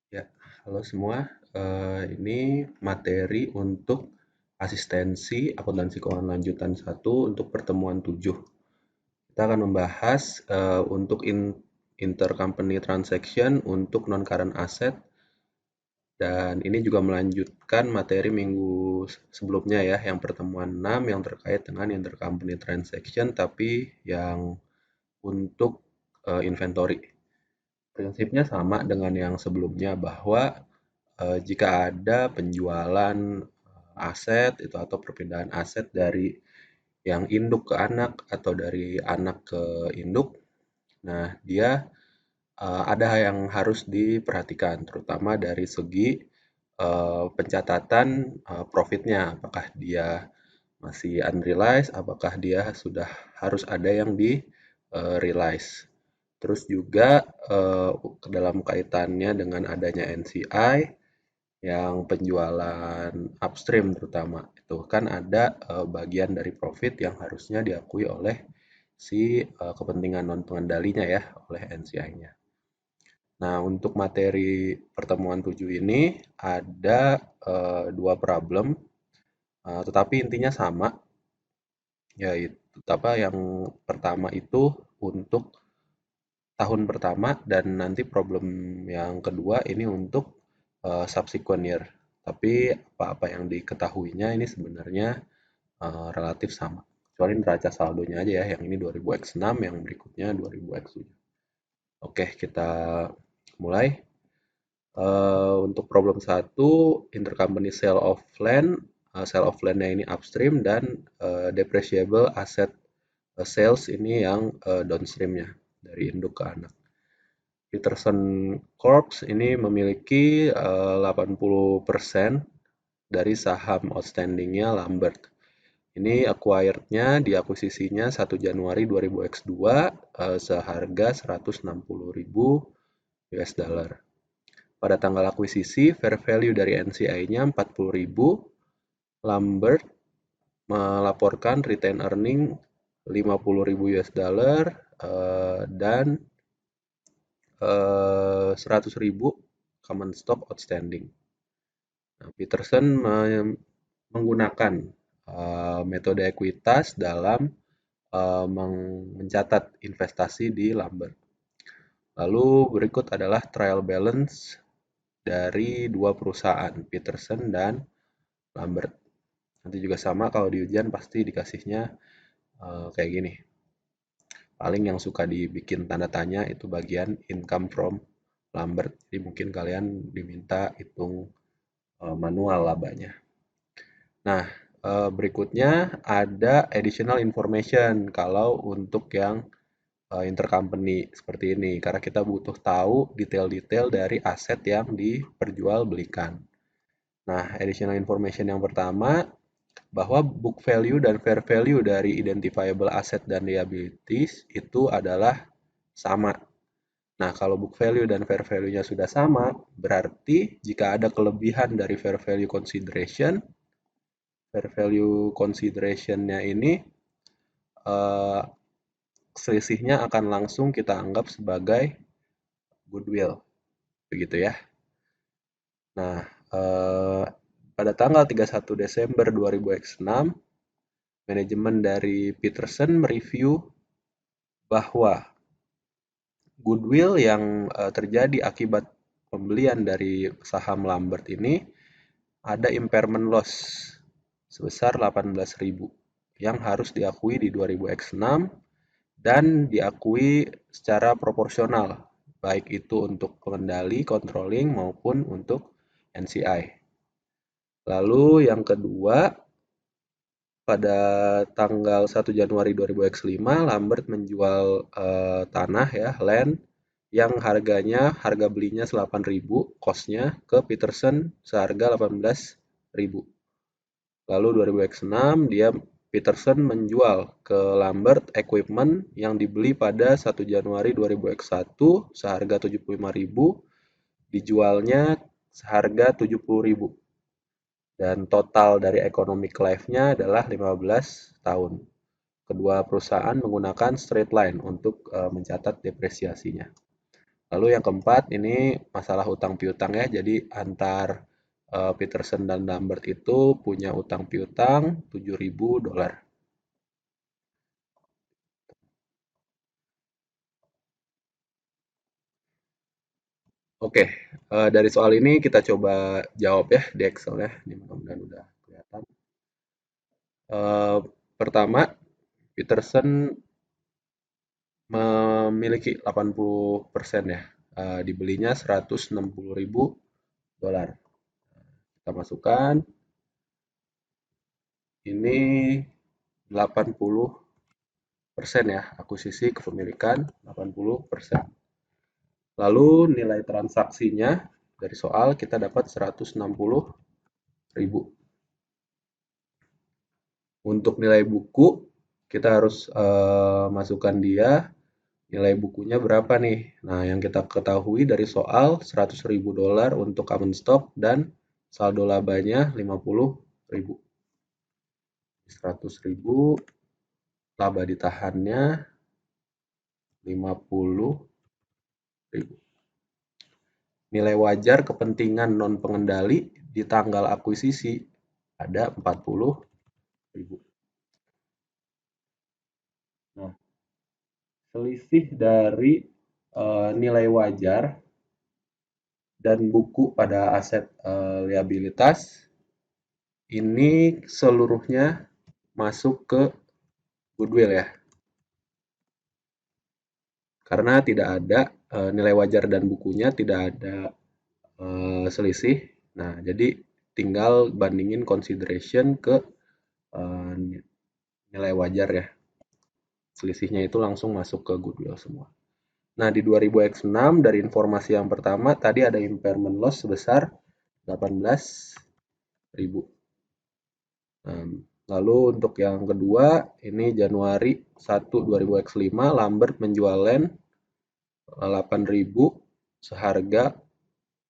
Ya, halo semua. Ini materi untuk asistensi akuntansi keuangan lanjutan 1 untuk pertemuan 7. Kita akan membahas untuk intercompany transaction untuk non-current asset, dan ini juga melanjutkan materi minggu sebelumnya ya, yang pertemuan 6 yang terkait dengan intercompany transaction tapi yang untuk inventory. Prinsipnya sama dengan yang sebelumnya bahwa jika ada penjualan aset itu atau perpindahan aset dari yang induk ke anak atau dari anak ke induk, nah dia ada yang harus diperhatikan, terutama dari segi pencatatan profitnya, apakah dia masih unrealized, apakah dia sudah harus ada yang di realize. Terus juga dalam kaitannya dengan adanya NCI yang penjualan upstream terutama itu kan ada bagian dari profit yang harusnya diakui oleh si kepentingan non pengendalinya ya, oleh NCI-nya. Nah, untuk materi pertemuan 7 ini ada dua problem, tetapi intinya sama, yaitu apa yang pertama itu untuk tahun pertama dan nanti problem yang kedua ini untuk subsequent year. Tapi apa-apa yang diketahuinya ini sebenarnya relatif sama. Kecuali neraca saldonya aja ya, yang ini 2000x6, yang berikutnya 2000x7. Oke, kita mulai. Untuk problem 1, intercompany sale of land. Sale of land-nya ini upstream dan depreciable asset sales ini yang downstream-nya, dari induk ke anak. Peterson Corp ini memiliki 80% dari saham outstanding-nya Lambert. Ini acquired-nya, diakuisisinya 1 Januari 2000x2 seharga 160.000 US dollar. Pada tanggal akuisisi, fair value dari NCI-nya 40.000. Lambert melaporkan retain earning 50.000 US dollar dan 100.000 common stock outstanding. Nah, Peterson menggunakan metode ekuitas dalam mencatat investasi di Lambert. Lalu berikut adalah trial balance dari dua perusahaan, Peterson dan Lambert. Nanti juga sama, kalau di ujian pasti dikasihnya kayak gini. Paling yang suka dibikin tanda tanya itu bagian income from Lambert. Jadi mungkin kalian diminta hitung manual labanya. Nah, berikutnya ada additional information kalau untuk yang intercompany seperti ini, karena kita butuh tahu detail-detail dari aset yang diperjualbelikan. Nah, additional information yang pertama, bahwa book value dan fair value dari identifiable asset dan liabilities itu adalah sama. Nah, kalau book value dan fair value-nya sudah sama, berarti jika ada kelebihan dari fair value consideration-nya ini selisihnya akan langsung kita anggap sebagai goodwill, begitu ya. Nah, pada tanggal 31 Desember 2006, manajemen dari Peterson mereview bahwa goodwill yang terjadi akibat pembelian dari saham Lambert ini ada impairment loss sebesar 18.000 yang harus diakui di 2000x6 dan diakui secara proporsional, baik itu untuk pengendali, controlling, maupun untuk NCI. Lalu yang kedua, pada tanggal 1 Januari 2000x5, Lambert menjual tanah ya, land, yang harga belinya 8.000, cost-nya ke Peterson seharga 18.000. Lalu 2000x6 Peterson menjual ke Lambert equipment yang dibeli pada 1 Januari 2000x1 seharga 75.000, dijualnya seharga 70.000. Dan total dari economic life-nya adalah 15 tahun. Kedua perusahaan menggunakan straight line untuk mencatat depresiasinya. Lalu yang keempat ini masalah hutang piutang ya. Jadi antar Peterson dan Lambert itu punya utang piutang $7.000. Oke, dari soal ini kita coba jawab ya di Excel ya. Ini mudah-mudahan udah kelihatan. Eh, Pertama, Peterson memiliki 80% ya. Dibelinya $160.000. Kita masukkan ini 80% ya, akuisisi kepemilikan 80%. Lalu nilai transaksinya dari soal kita dapat 160.000. Untuk nilai buku kita harus masukkan dia nilai bukunya berapa nih. Nah, yang kita ketahui dari soal $100.000 untuk common stock dan saldo labanya 50.000. 100.000 laba ditahannya 50.000. Nilai wajar kepentingan non pengendali di tanggal akuisisi ada 40.000. Nah, selisih dari nilai wajar dan buku pada aset liabilitas ini seluruhnya masuk ke goodwill ya. Karena tidak ada nilai wajar dan bukunya tidak ada selisih. Nah, jadi tinggal bandingin consideration ke eh, nilai wajar ya. Selisihnya itu langsung masuk ke goodwill semua. Nah, di 2000X6 dari informasi yang pertama tadi ada impairment loss sebesar 18.000. Lalu untuk yang kedua, ini Januari 1 2000X5 Lambert menjual land 8.000 seharga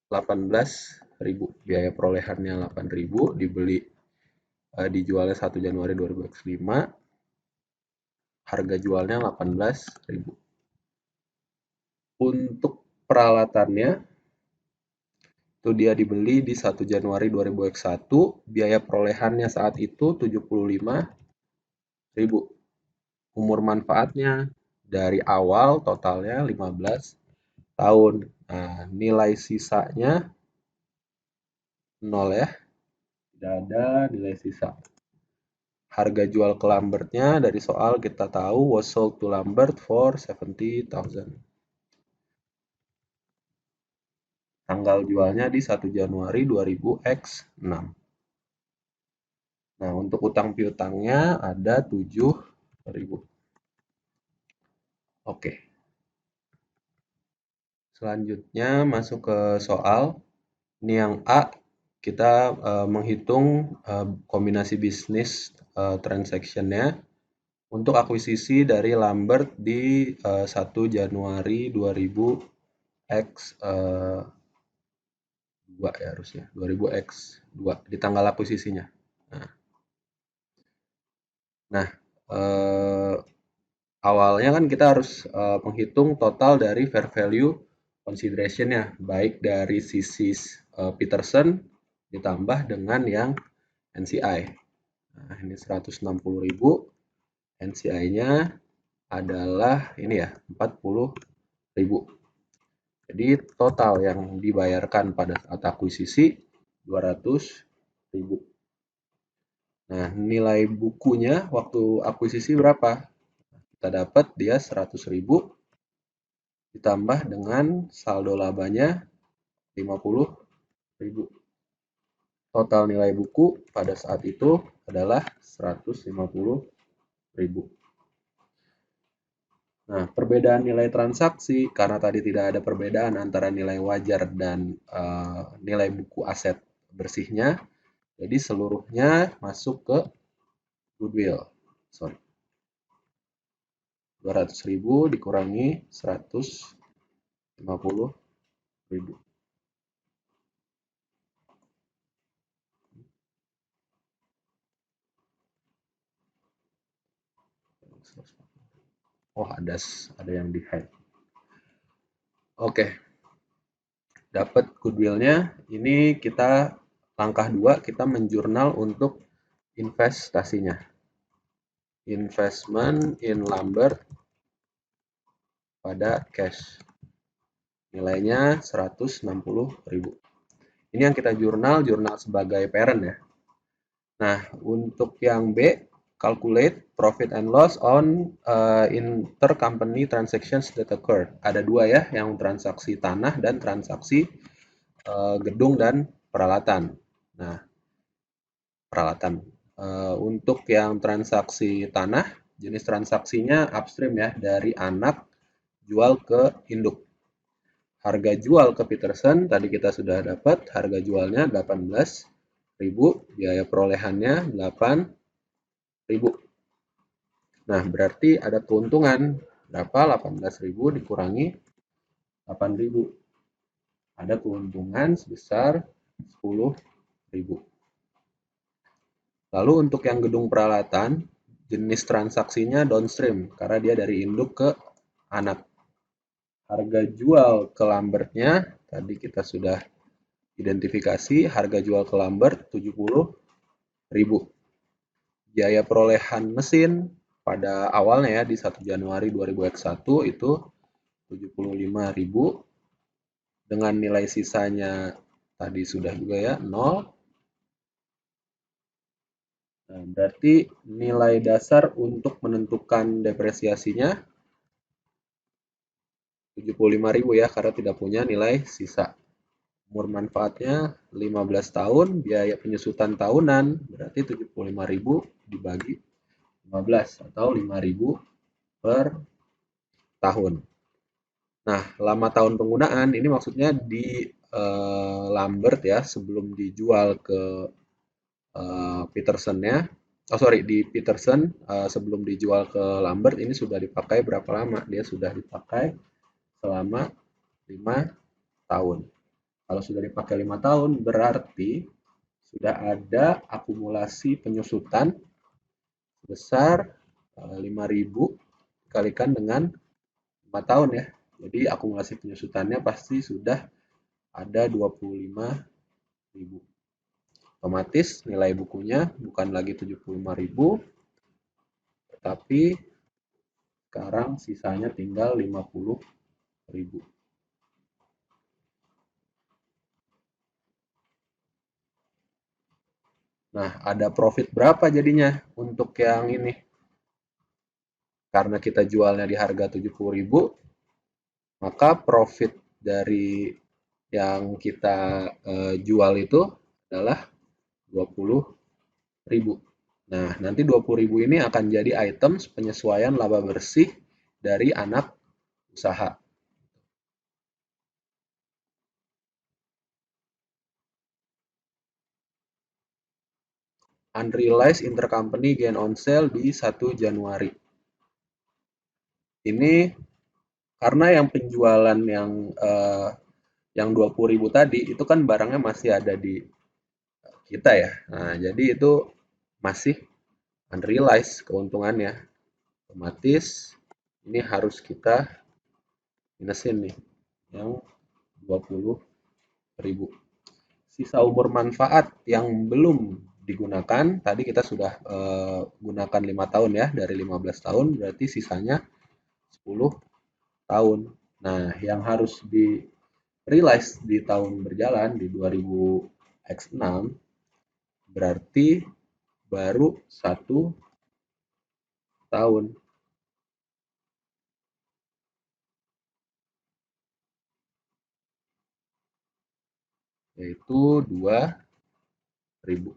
18.000. Biaya perolehannya 8.000, dijualnya 1 Januari 2005, harga jualnya 18.000. Untuk peralatannya itu dia dibeli di 1 Januari 2001, biaya perolehannya saat itu 75.000. Umur manfaatnya dari awal totalnya 15 tahun. Nah, nilai sisanya 0 ya, tidak ada nilai sisa. Harga jual ke Lambertnya dari soal kita tahu was sold to Lambert for 70.000. Tanggal jualnya di 1 Januari 2000X6. Nah, untuk utang piutangnya ada 7.000. Oke. Selanjutnya masuk ke soal. Ini yang A, kita menghitung kombinasi bisnis transaction-nya untuk akuisisi dari Lambert di 1 Januari 2000 X 2 ya harusnya 2000 X 2 di tanggal akuisisinya. Nah, eh, awalnya kan kita harus menghitung total dari fair value consideration-nya, baik dari sisi Peterson ditambah dengan yang NCI. Nah, ini 160.000, NCI-nya adalah ini ya 40.000. Jadi total yang dibayarkan pada saat akuisisi 200.000. Nah, nilai bukunya waktu akuisisi berapa? Kita dapat dia 100.000 ditambah dengan saldo labanya 50.000. Total nilai buku pada saat itu adalah 150.000. Nah, perbedaan nilai transaksi karena tadi tidak ada perbedaan antara nilai wajar dan nilai buku aset bersihnya, jadi seluruhnya masuk ke goodwill. Sorry. 200.000 dikurangi 150.000. Oh, ada yang di hide. Oke, dapat goodwill-nya. Ini kita langkah 2, kita menjurnal untuk investasinya. Investment in Lambert pada cash. Nilainya 160.000. Ini yang kita jurnal sebagai parent ya. Nah, untuk yang B, calculate profit and loss on intercompany transactions that occurred. Ada dua ya, yang transaksi tanah dan transaksi gedung dan peralatan. Nah, peralatan. Untuk yang transaksi tanah, jenis transaksinya upstream ya, dari anak jual ke induk. Harga jual ke Peterson tadi kita sudah dapat, harga jualnya 18.000, biaya perolehannya 8.000. Nah, berarti ada keuntungan berapa? 18.000 dikurangi 8.000. Ada keuntungan sebesar 10.000. Lalu untuk yang gedung peralatan, jenis transaksinya downstream karena dia dari induk ke anak. Harga jual ke Lambertnya tadi kita sudah identifikasi, harga jual ke Lambert 70.000. Biaya perolehan mesin pada awalnya ya di 1 Januari 2021 itu 75.000 dengan nilai sisanya tadi sudah juga ya 0. Nah, berarti nilai dasar untuk menentukan depresiasinya 75.000 ya karena tidak punya nilai sisa. Umur manfaatnya 15 tahun, biaya penyusutan tahunan berarti 75.000 dibagi 15 atau 5.000 per tahun. Nah, lama tahun penggunaan ini maksudnya di Lambert ya sebelum dijual ke Peterson-nya. Oh sorry, di Peterson sebelum dijual ke Lambert ini sudah dipakai berapa lama? Dia sudah dipakai selama 5 tahun. Kalau sudah dipakai 5 tahun berarti sudah ada akumulasi penyusutan sebesar 5.000 dikalikan dengan 5 tahun ya. Jadi akumulasi penyusutannya pasti sudah ada 25.000. Otomatis nilai bukunya bukan lagi 75.000, tetapi sekarang sisanya tinggal 50.000. Nah, ada profit berapa jadinya untuk yang ini? Karena kita jualnya di harga 70.000, maka profit dari yang kita jual itu adalah 20.000. Nah, nanti 20.000 ini akan jadi items penyesuaian laba bersih dari anak usaha. Unrealized intercompany gain on sale di 1 Januari. Ini karena yang penjualan yang 20.000 tadi itu kan barangnya masih ada di kita ya. Nah, jadi itu masih unrealized keuntungannya. Otomatis ini harus kita minusin nih yang 20.000. Sisa umur manfaat yang belum digunakan, tadi kita sudah gunakan 5 tahun ya, dari 15 tahun berarti sisanya 10 tahun. Nah, yang harus di realize di tahun berjalan di 2006 berarti baru 1 tahun. Yaitu 2.000.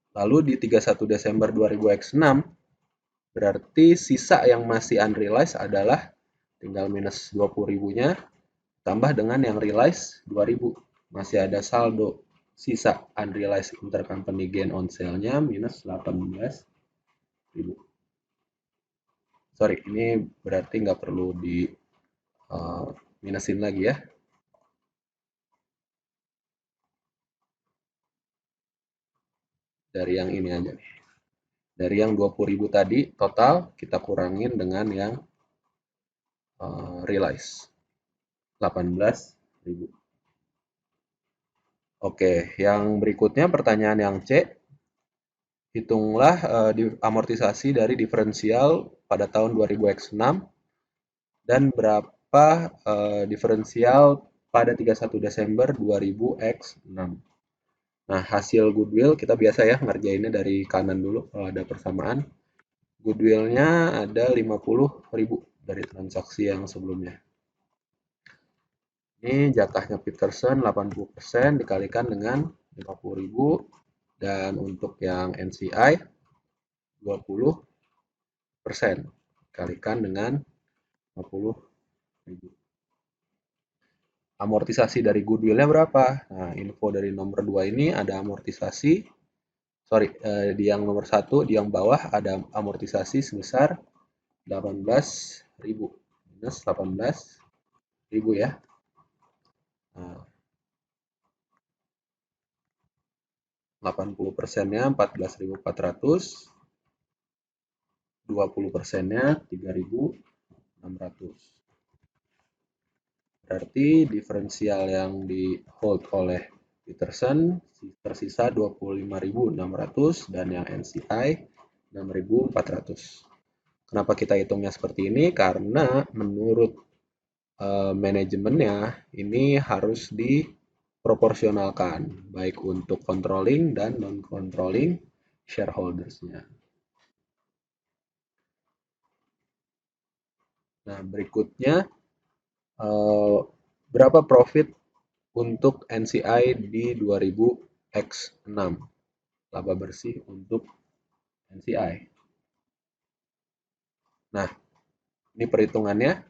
Lalu di 31 Desember 2006 berarti sisa yang masih unrealized adalah tinggal minus 20.000-nya tambah dengan yang realized 2.000. Masih ada saldo sisa unrealized intercompany gain on sale-nya minus 18.000. Sorry, ini berarti nggak perlu di minusin lagi ya. dari yang ini aja nih. Dari yang 20.000 tadi total kita kurangin dengan yang realize 18.000. Oke, yang berikutnya pertanyaan yang C, hitunglah amortisasi dari diferensial pada tahun 2000X6 dan berapa diferensial pada 31 Desember 2000X6. Nah, hasil goodwill kita biasa ya ngerjainnya dari kanan dulu kalau ada persamaan. Goodwill-nya ada 50.000 dari transaksi yang sebelumnya. Ini jatahnya Peterson 80% dikalikan dengan 50.000 dan untuk yang NCI 20% dikalikan dengan 50.000. Amortisasi dari goodwill-nya berapa? Nah, info dari nomor 2 ini ada amortisasi, di yang nomor 1, di yang bawah ada amortisasi sebesar 18.000 minus 18.000 ya. Nah, 80%-nya 14.400, 20%-nya 3.600. Berarti diferensial yang di hold oleh Peterson tersisa 25.600 dan yang NCI 6.400. Kenapa kita hitungnya seperti ini? Karena menurut manajemennya ini harus diproporsionalkan baik untuk controlling dan non-controlling shareholders-nya. Nah, berikutnya berapa profit untuk NCI di 2000X6? Laba bersih untuk NCI. Nah, ini perhitungannya.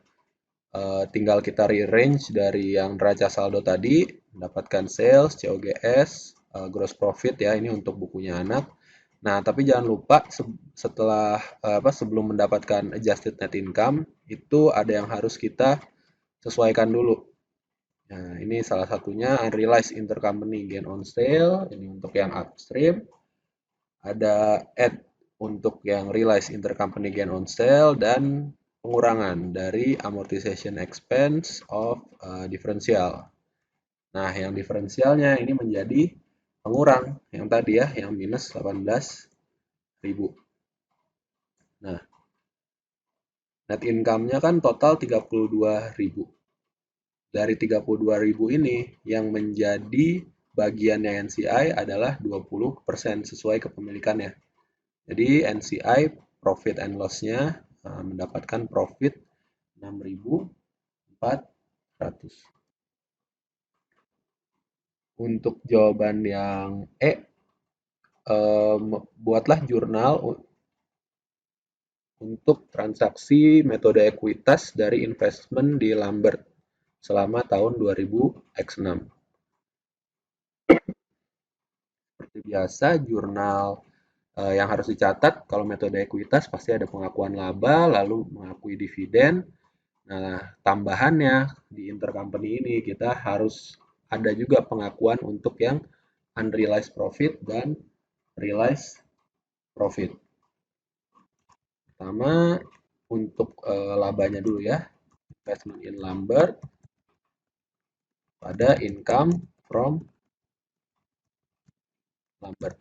Tinggal kita rearrange dari yang neraca saldo tadi, mendapatkan sales, COGS, gross profit ya, ini untuk bukunya anak. Nah, tapi jangan lupa sebelum mendapatkan adjusted net income, itu ada yang harus kita sesuaikan dulu. Nah, ini salah satunya unrealized intercompany gain on sale, ini untuk yang upstream. Ada add untuk yang realized intercompany gain on sale dan pengurangan dari amortization expense of differential. Nah, yang diferensialnya ini menjadi pengurang yang tadi ya, yang minus 18.000. Nah, net income-nya kan total 32.000. Dari 32.000 ini yang menjadi bagiannya NCI adalah 20% sesuai kepemilikannya. Jadi NCI profit and loss-nya mendapatkan profit 6.400. Untuk jawaban yang E, buatlah jurnal untuk transaksi metode ekuitas dari investment di Lambert selama tahun 2000X6. Seperti biasa, jurnal yang harus dicatat kalau metode ekuitas pasti ada pengakuan laba, lalu mengakui dividen. Nah, tambahannya di intercompany ini kita harus ada juga pengakuan untuk yang unrealized profit dan realized profit. Pertama, untuk labanya dulu ya, investment in Lambert pada income from Lambert.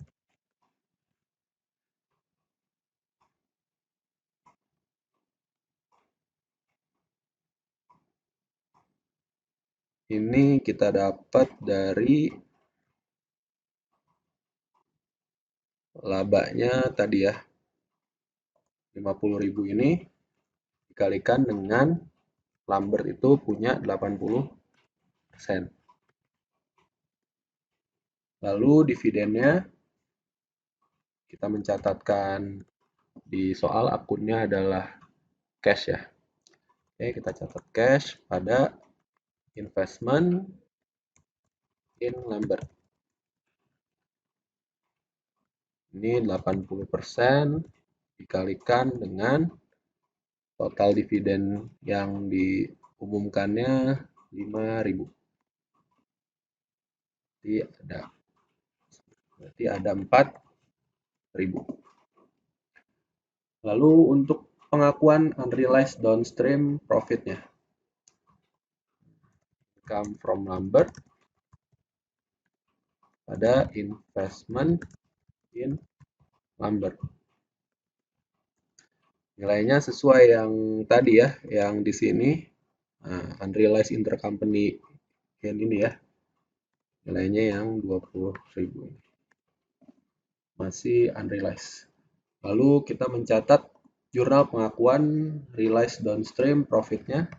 Ini kita dapat dari labanya tadi ya, 50.000 ini dikalikan dengan Lambert itu punya 80%. Lalu dividennya kita mencatatkan di soal akunnya adalah cash ya. Oke, kita catat cash pada investment in Lambert. Ini 80% dikalikan dengan total dividen yang diumumkannya 5.000. Berarti ada 4 Lalu untuk pengakuan unrealized downstream profit-nya, income from lumber pada investment in lumber. Nilainya sesuai yang tadi ya, yang di sini unrealized intercompany gain ini ya. Nilainya yang 20.000. Masih unrealized. Lalu kita mencatat jurnal pengakuan realized downstream profit-nya.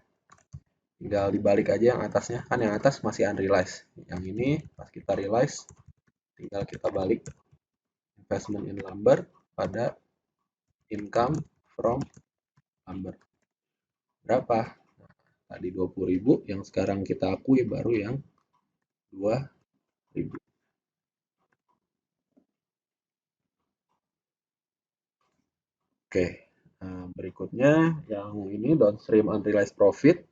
Tinggal dibalik aja yang atasnya. Kan yang atas masih unrealized. Yang ini pas kita realize, tinggal kita balik investment in lumber pada income from lumber. Berapa? Nah, tadi 20.000, yang sekarang kita akui baru yang 2.000. Oke, nah, berikutnya yang ini downstream unrealized profit.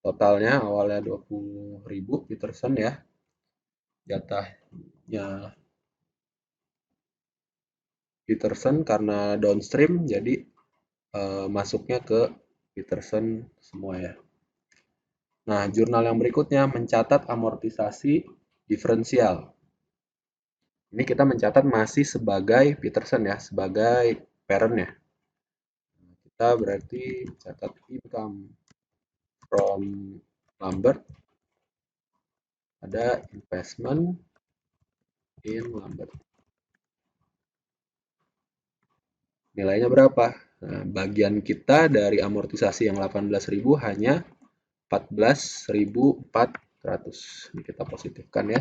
Totalnya awalnya 20.000 Peterson ya. Jatahnya Peterson karena downstream jadi masuknya ke Peterson semua ya. Nah, jurnal yang berikutnya mencatat amortisasi diferensial. Ini kita mencatat masih sebagai Peterson ya, sebagai parent-nya. Kita berarti catat income from lumber ada investment in lumber. Nilainya berapa? Nah, bagian kita dari amortisasi yang 18.000 hanya 14.400. Ini kita positifkan ya.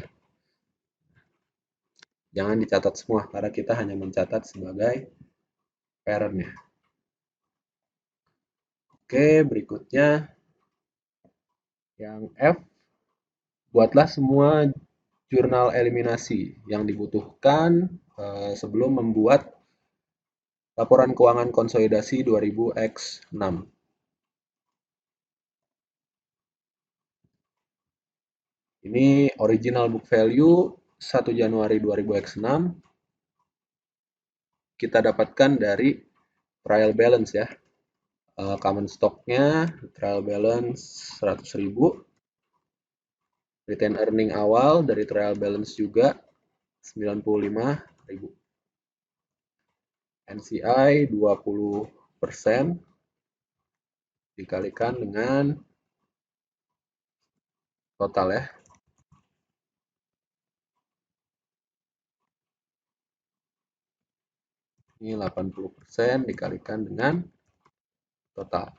Jangan dicatat semua karena kita hanya mencatat sebagai parent-nya. Oke, berikutnya yang F, buatlah semua jurnal eliminasi yang dibutuhkan sebelum membuat laporan keuangan konsolidasi 2000X6. Ini original book value 1 Januari 2000X6 kita dapatkan dari trial balance ya. Common stock-nya trial balance 100.000. Retain earning awal dari trial balance juga 95.000. NCI 20% dikalikan dengan total ya. Ini 80% dikalikan dengan total.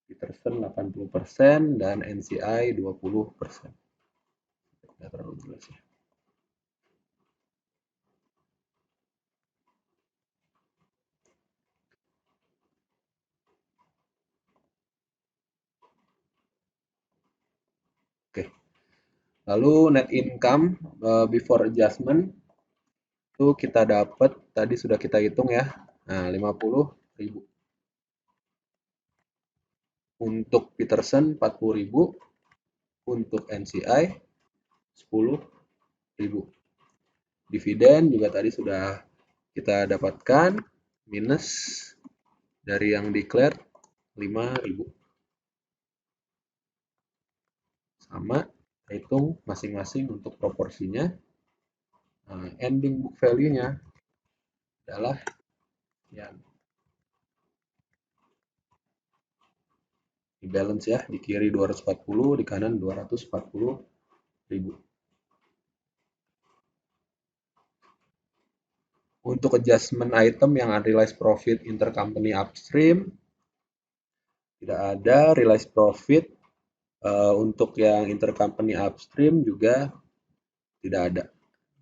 Peterson 80% dan NCI 20%. Tidak terlalu jelas ya. Oke. Lalu net income before adjustment itu kita dapat tadi sudah kita hitung ya. Nah, 50.000. Untuk Peterson 40.000, untuk NCI 10.000. Dividen juga tadi sudah kita dapatkan minus dari yang declared 5.000. Sama, hitung masing-masing untuk proporsinya. Nah, ending book value-nya adalah yang di balance ya, di kiri 240, di kanan 240.000. Untuk adjustment item yang unrealized profit intercompany upstream tidak ada, realized profit untuk yang intercompany upstream juga tidak ada.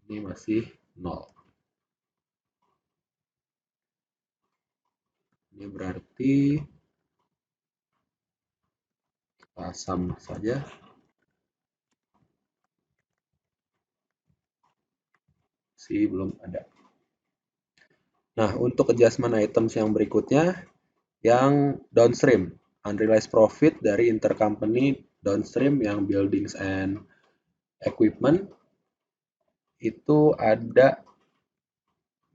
Ini masih 0. Ini berarti kita sum saja. Belum ada. Nah, untuk adjustment items yang berikutnya, yang downstream, unrealized profit dari intercompany downstream yang buildings and equipment itu ada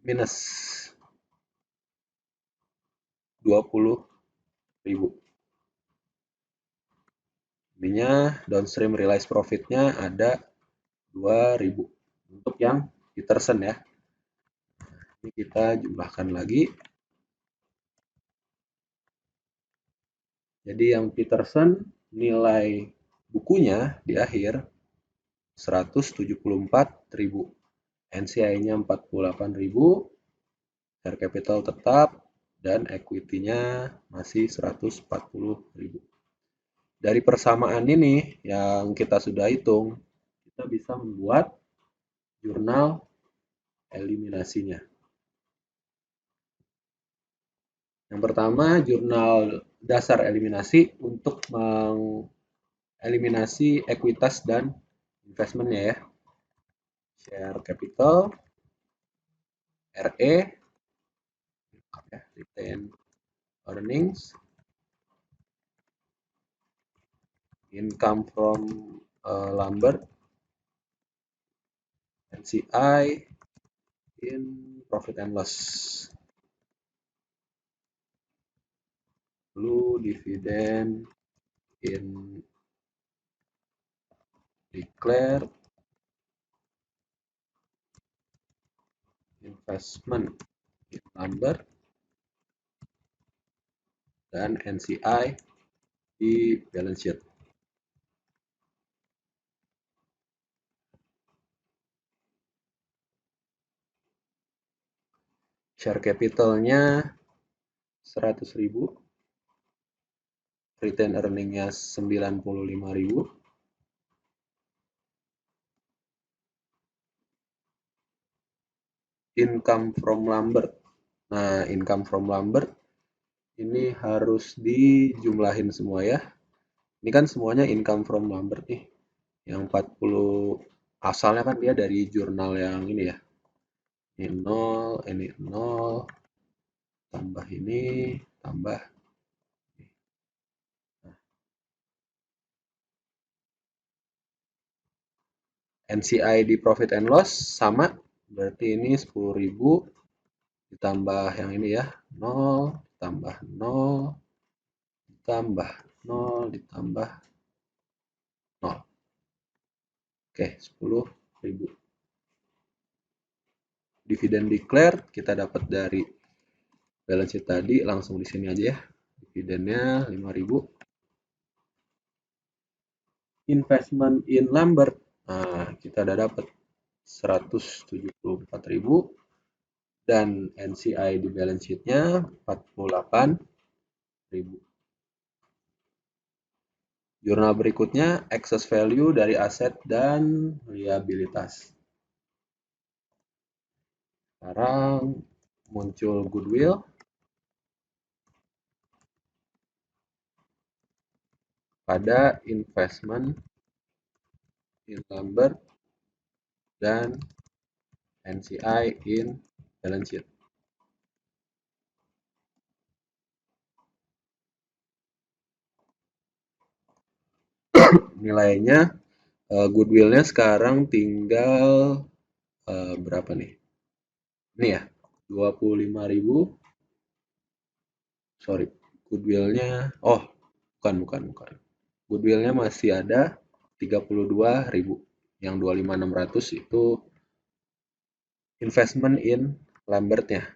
minus 20.000. Ininya downstream realized profitnya ada 2.000 untuk yang Peterson ya. Ini kita jumlahkan lagi. Jadi yang Peterson nilai bukunya di akhir 174.000. NCI-nya 48.000, share capital tetap, dan equity-nya masih 140.000. Dari persamaan ini yang kita sudah hitung, kita bisa membuat jurnal eliminasinya. Yang pertama, jurnal dasar eliminasi untuk mengeliminasi ekuitas dan investmentnya ya. Share capital, RE, retain earnings, income from lumber, NCI in profit and loss. Lalu dividen in declare, investment in lumber, dan NCI di balance sheet. Share capitalnya 100.000, retain earningnya 95.000, income from lumber. Nah, income from lumber ini harus dijumlahin semua ya. Ini kan semuanya income from lumber nih. Yang 40 asalnya kan dia dari jurnal yang ini ya. Ini 0, ini 0, tambah ini, tambah ini. NCI di profit and loss sama, berarti ini 10.000 ditambah yang ini ya, 0, ditambah 0, ditambah 0, ditambah 0. Oke, 10.000. Dividen declare kita dapat dari balance sheet tadi, langsung di sini aja ya. Dividennya 5.000. Investment in lumber, nah kita udah dapat 174.000 dan NCI di balance sheet-nya 48.000. Jurnal berikutnya excess value dari aset dan liabilitas. Sekarang muncul goodwill. Pada investment in lumber dan NCI in balance sheet. Nilainya goodwill-nya sekarang tinggal berapa nih? Ini ya, 25.000. Sorry, goodwill-nya bukan. Goodwill-nya masih ada 32.000. Yang 25.600 itu investment in lumber-nya.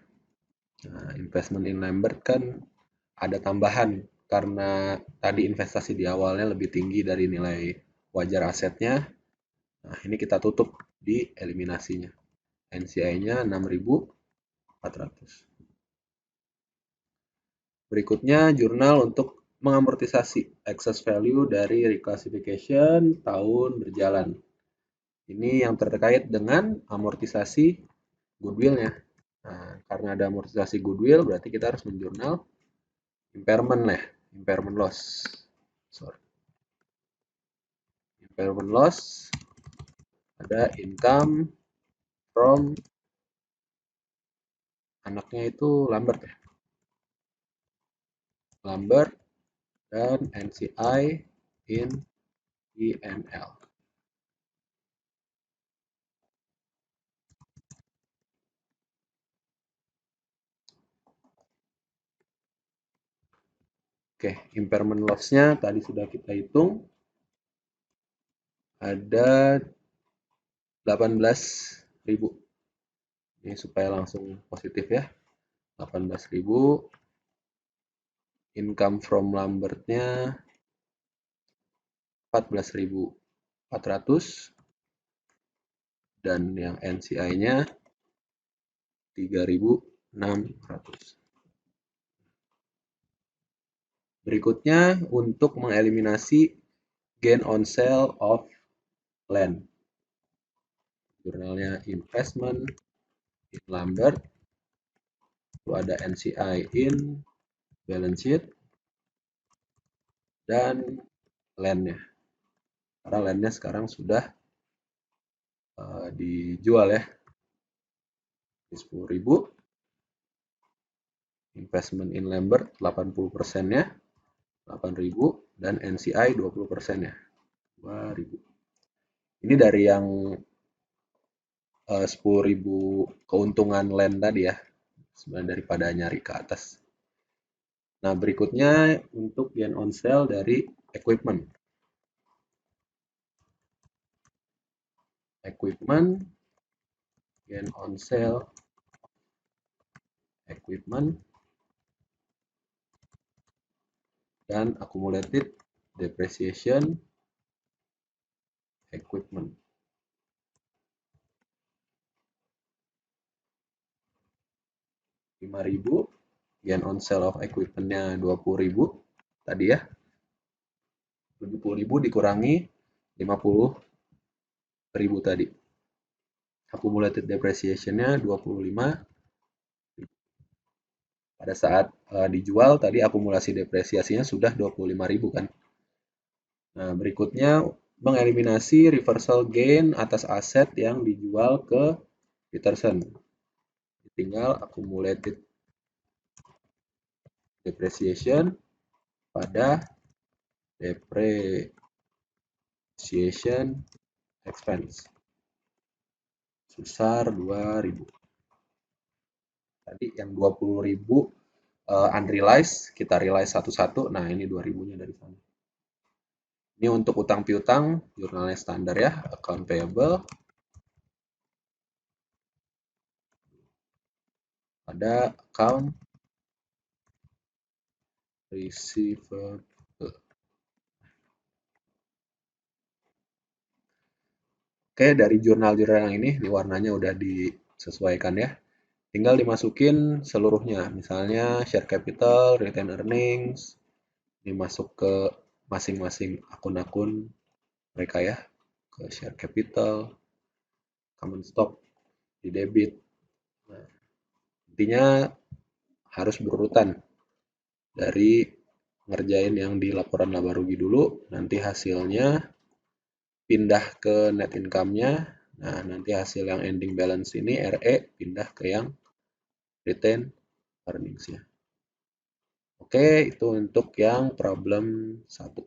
Nah, investment in lumber kan ada tambahan karena tadi investasi di awalnya lebih tinggi dari nilai wajar asetnya. Nah, ini kita tutup di eliminasinya. NCI-nya 6.400. Berikutnya jurnal untuk mengamortisasi excess value dari reclassification tahun berjalan. Ini yang terkait dengan amortisasi goodwill-nya. Nah, karena ada amortisasi goodwill, berarti kita harus menjurnal impairment loss. Impairment loss ada income from anaknya itu lumber ya. Lumber dan NCI in INL. Oke, impairment loss-nya tadi sudah kita hitung. Ada 18.000. Ini supaya langsung positif ya. 18.000. Income from Lambert-nya 14.400. Dan yang NCI-nya 3.600. Berikutnya untuk mengeliminasi gain on sale of land. Jurnalnya investment in Lambert. Lalu ada NCI in balance sheet dan land-nya. Karena land-nya sekarang sudah dijual ya. 10.000. Investment in Lambert 80%-nya 8.000 dan NCI 20%-nya 2.000. Ini dari yang 10.000 keuntungan land tadi ya, sebenarnya daripada nyari ke atas. Nah, berikutnya untuk gain on sale dari equipment. Equipment, gain on sale equipment, dan accumulated depreciation equipment. 5.000, gain on sale of equipment-nya 20.000 tadi ya. 70.000 dikurangi 50.000 tadi. Accumulated depreciation-nya 25. Pada saat dijual tadi akumulasi depresiasinya sudah 25.000 kan. Nah, berikutnya mengeliminasi reversal gain atas aset yang dijual ke Peterson. Tinggal accumulated depreciation pada depreciation expense sebesar 2.000. Tadi yang 20.000 unrealized, kita realize satu-satu. Nah, ini 2.000-nya dari sana. Ini untuk utang piutang, jurnalnya standar ya, account payable. Ada account receivable. Oke, dari jurnal-jurnal yang ini, warnanya udah disesuaikan ya. Tinggal dimasukin seluruhnya, misalnya share capital, retained earnings, ini masuk ke masing-masing akun-akun mereka ya, ke share capital, common stock, di debit. Nah, intinya harus berurutan dari ngerjain yang di laporan laba rugi dulu, nanti hasilnya pindah ke net income-nya. Nah, nanti hasil yang ending balance ini RE pindah ke yang retained earnings-nya. Oke, itu untuk yang problem 1.